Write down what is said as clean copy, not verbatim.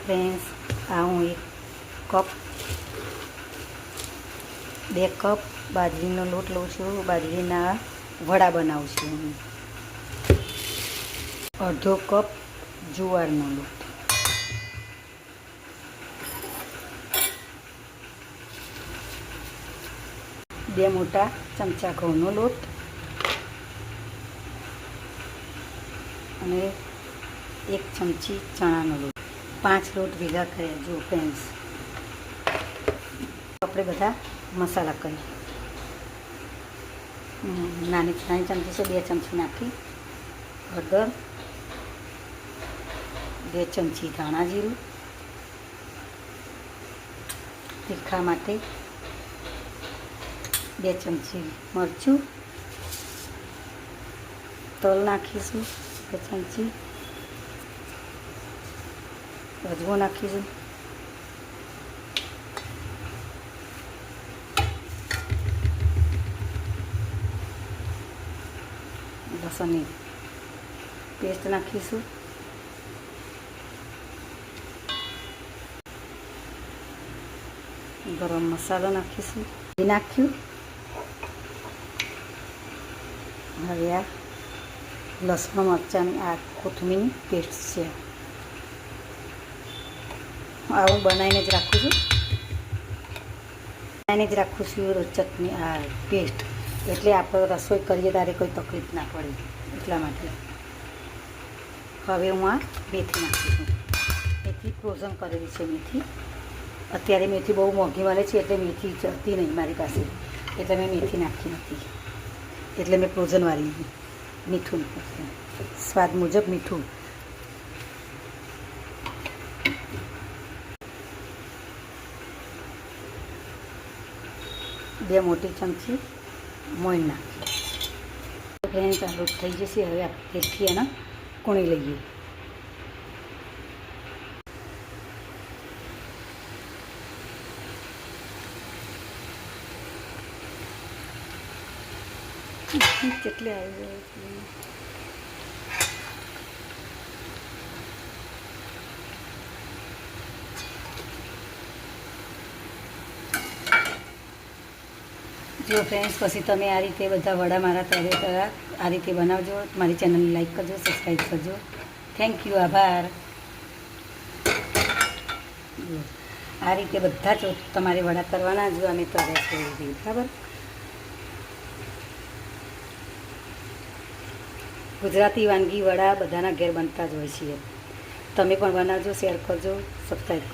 Friends, આ હું 2 cup બાજરીનો લોટ લઉં છું. બાજરીના વડા બનાવું છું હું. અડધો કપ જુવારનો લોટ, 2 મોટા ચમચા ઘઉંનો લોટ અને 1 ચમચી ચણાનો લોટ. 5 લોટ ભેગા કર્યા. જો ફ્રેન્ડ્સ, આપણે બધા મસાલા કરીએ. નાની ચમચી છે, 2 ચમચી નાખી હળદર, 2 ચમચી ધાણા જીરું, તીખા માટે 2 ચમચી મરચું, તલ નાખીશું 2 ચમચી, અજમો નાખીશું, લસણની પેસ્ટ નાખીશું, ગરમ મસાલો નાખીશું. એ નાખ્યું. હવે આ લસણ મરચાંની આ કોથમીરની પેસ્ટ છે. આ હું બનાવીને જ રાખું છું. ચટણી આ પેસ્ટ, એટલે આપણે રસોઈ કરીએ ત્યારે કોઈ તકલીફ ના પડે એટલા માટે. હવે હું આ મેથી નાખું છું. મેથી ફ્રોઝન કરેલી છે મેથી. અત્યારે મેથી બહુ મોંઘી મળે છે, એટલે મેથી હતી નહીં મારી પાસે, એટલે મેં મેથી નાખી નથી. એટલે મેં ફ્રોઝનવાળી મીઠું નાખ્યું, સ્વાદ મુજબ મીઠું. બે મોટી ચમચી મોઈન નાખી. ફ્રેન્ડ્સ, આ લોટ થઈ જશે. હવે આપણે તેલથી એના કૂણી લઈએ. કેટલી આવી જાય છે. જો ફ્રેન્ડ્સ, પછી તમે આ રીતે બધા વડા મારા તૈયાર આ રીતે બનાવજો. મારી ચેનલને લાઈક કરજો, સબસ્ક્રાઈબ કરજો. થેન્ક યુ, આભાર. આ રીતે બધા જ તમારે વડા કરવાના. જો અમે તરે છે બરાબર. ગુજરાતી વાનગી વડા બધાના ઘેર બનતા જ હોય છે. તમે પણ બનાવજો, શેર કરજો, સબસ્ક્રાઈબ કરજો.